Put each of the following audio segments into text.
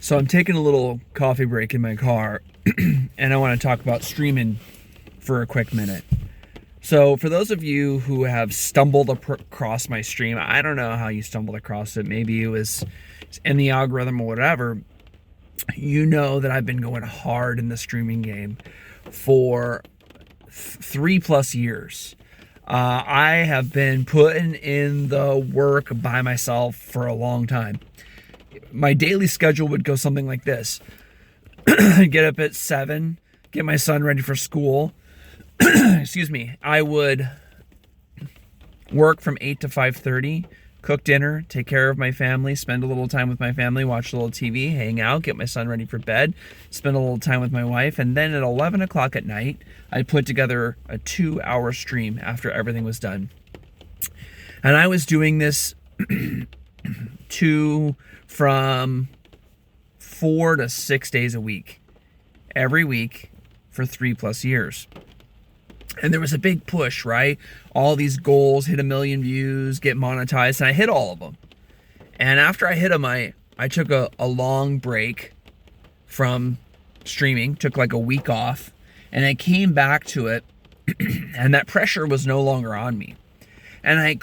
So I'm taking a little coffee break in my car and I want to talk about streaming for a quick minute. So for those of you who have stumbled across my stream, I don't know how you stumbled across it. Maybe it was in the algorithm or whatever. You know that I've been going hard in the streaming game for 3+ years. I have been putting in the work by myself for a long time. My daily schedule would go something like this. Get up at 7, get my son ready for school. Excuse me. I would work from 8 to 5:30, cook dinner, take care of my family, spend a little time with my family, watch a little TV, hang out, get my son ready for bed, spend a little time with my wife, and then at 11 o'clock at night, I'd put together a 2-hour stream after everything was done. And I was doing this from 4 to 6 days a week, every week for 3+ years. And there was a big push, right? All these goals, hit 1 million views, get monetized, and I hit all of them. And after I hit them, I took a long break from streaming, took like a week off, and I came back to it, and that pressure was no longer on me. And I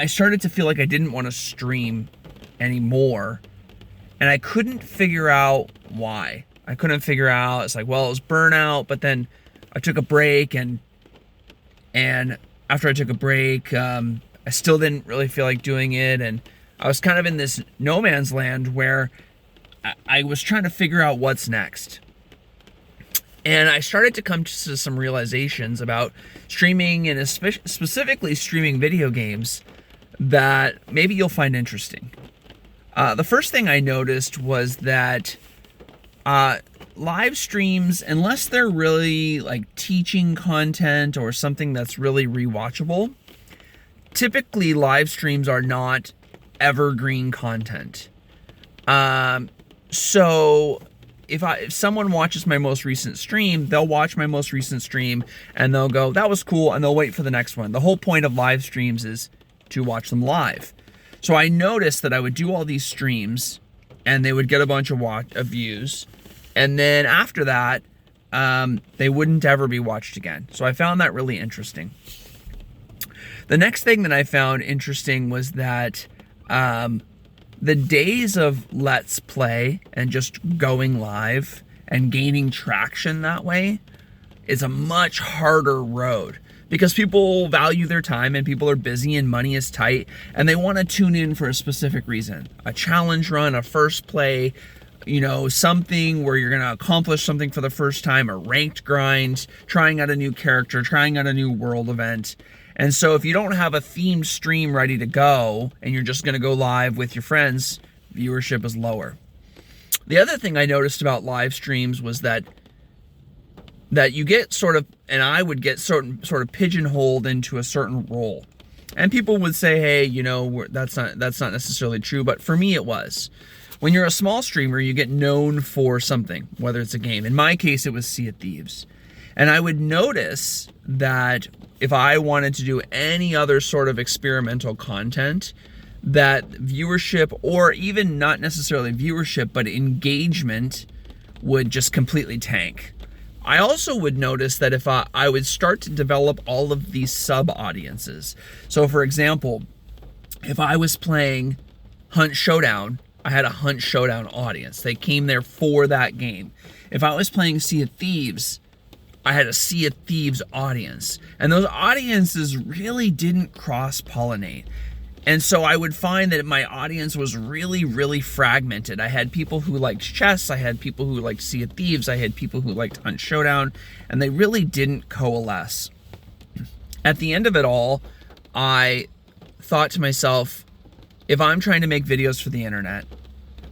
started to feel like I didn't want to stream anymore, and I couldn't figure out why. It's like, well, it was burnout, but then I took a break, and after I took a break, I still didn't really feel like doing it, and I was kind of in this no man's land where I was trying to figure out what's next. And I started to come to some realizations about streaming, and specifically streaming video games, that maybe you'll find interesting. The first thing I noticed was that live streams, unless they're really like teaching content or something that's really rewatchable, typically live streams are not evergreen content. So if someone watches my most recent stream, they'll watch my most recent stream and they'll go, that was cool, and they'll wait for the next one. The whole point of live streams is to watch them live. So I noticed that I would do all these streams and they would get a bunch of views. And then after that, they wouldn't ever be watched again. So I found that really interesting. The next thing that I found interesting was that the days of Let's Play and just going live and gaining traction that way is a much harder road, because people value their time and people are busy and money is tight and they want to tune in for a specific reason. A challenge run, a first play, something where you're going to accomplish something for the first time, a ranked grind, trying out a new character, trying out a new world event. And so if you don't have a themed stream ready to go and you're just going to go live with your friends, viewership is lower. The other thing I noticed about live streams was that you get and I would get sort of pigeonholed into a certain role. And people would say, hey, that's not necessarily true, but for me it was. When you're a small streamer, you get known for something, whether it's a game. In my case, it was Sea of Thieves. And I would notice that if I wanted to do any other sort of experimental content, that viewership, or even not necessarily viewership, but engagement, would just completely tank. I also would notice that if I would start to develop all of these sub-audiences. So for example, if I was playing Hunt Showdown, I had a Hunt Showdown audience. They came there for that game. If I was playing Sea of Thieves, I had a Sea of Thieves audience. And those audiences really didn't cross-pollinate. And so I would find that my audience was really, really fragmented. I had people who liked chess, I had people who liked Sea of Thieves, I had people who liked Hunt Showdown, and they really didn't coalesce. At the end of it all, I thought to myself, if I'm trying to make videos for the internet,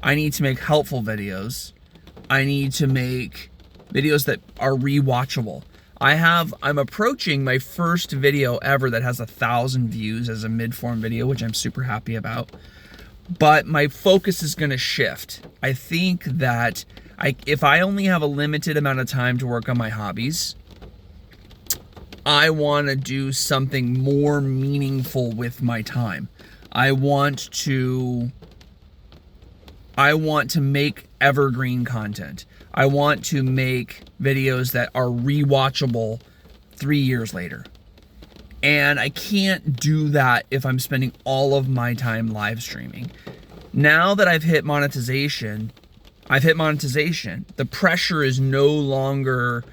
I need to make helpful videos. I need to make videos that are rewatchable. I'm approaching my first video ever that has 1,000 views as a mid-form video, which I'm super happy about. But my focus is going to shift. I think that if I only have a limited amount of time to work on my hobbies, I want to do something more meaningful with my time. I want to I want to make evergreen content. I want to make videos that are rewatchable 3 years later. And I can't do that if I'm spending all of my time live streaming. Now that I've hit monetization, the pressure is no longer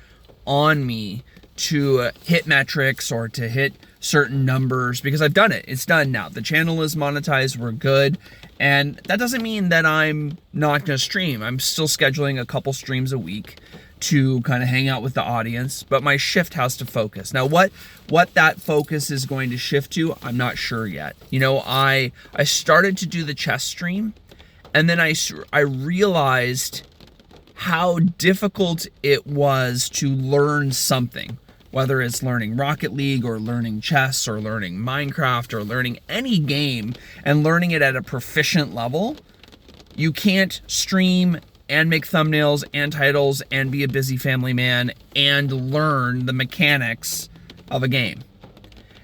on me to hit metrics or to hit certain numbers because I've done it. It's done now. The channel is monetized. We're good. And that doesn't mean that I'm not going to stream. I'm still scheduling a couple streams a week to kind of hang out with the audience, but my shift has to focus. Now, what that focus is going to shift to, I'm not sure yet. You know, I started to do the chess stream, and then I realized how difficult it was to learn something, whether it's learning Rocket League or learning chess or learning Minecraft or learning any game and learning it at a proficient level. You can't stream and make thumbnails and titles and be a busy family man and learn the mechanics of a game.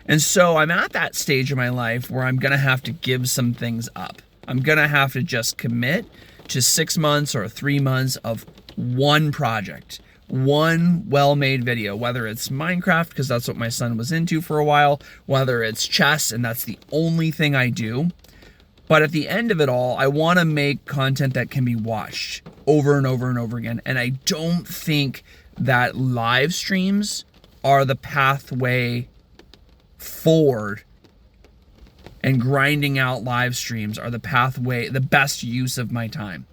And so I'm at that stage of my life where I'm gonna have to give some things up. I'm gonna have to just commit to 6 months or 3 months of one project, one well-made video, whether it's Minecraft, because that's what my son was into for a while, whether it's chess, and that's the only thing I do. But at the end of it all, I want to make content that can be watched over and over and over again. And I don't think that live streams are the pathway forward, and grinding out live streams are the pathway, the best use of my time.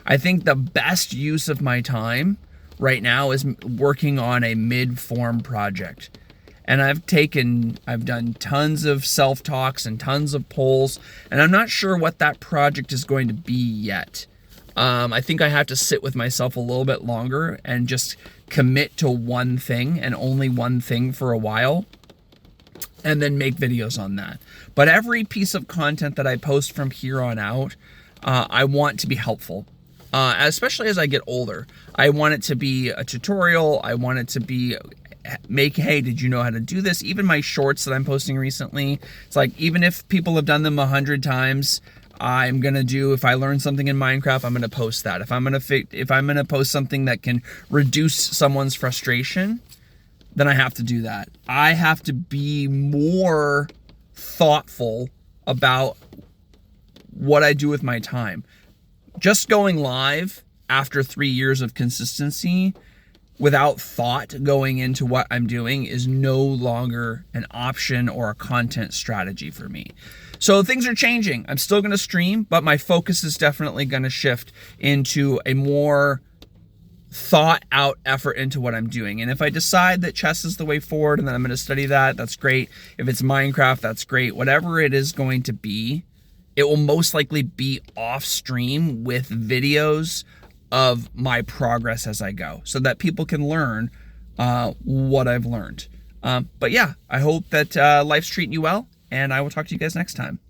I think the best use of my time right now is working on a mid-form project. And I've done tons of self-talks and tons of polls, and I'm not sure what that project is going to be yet. I think I have to sit with myself a little bit longer and just commit to one thing and only one thing for a while, and then make videos on that. But every piece of content that I post from here on out, I want to be helpful. Especially as I get older. I want it to be a tutorial. I want it to be hey, did you know how to do this? Even my shorts that I'm posting recently, it's like, even if people have done them 100 times, I'm gonna do, if I learn something in Minecraft, I'm gonna post that. If I'm gonna post something that can reduce someone's frustration, then I have to do that. I have to be more thoughtful about what I do with my time. Just going live after 3 years of consistency without thought going into what I'm doing is no longer an option or a content strategy for me. So things are changing. I'm still going to stream, but my focus is definitely going to shift into a more thought out effort into what I'm doing. And if I decide that chess is the way forward and then I'm going to study that, that's great. If it's Minecraft, that's great. Whatever it is going to be, it will most likely be off stream with videos of my progress as I go, so that people can learn what I've learned. But yeah, I hope that life's treating you well, and I will talk to you guys next time.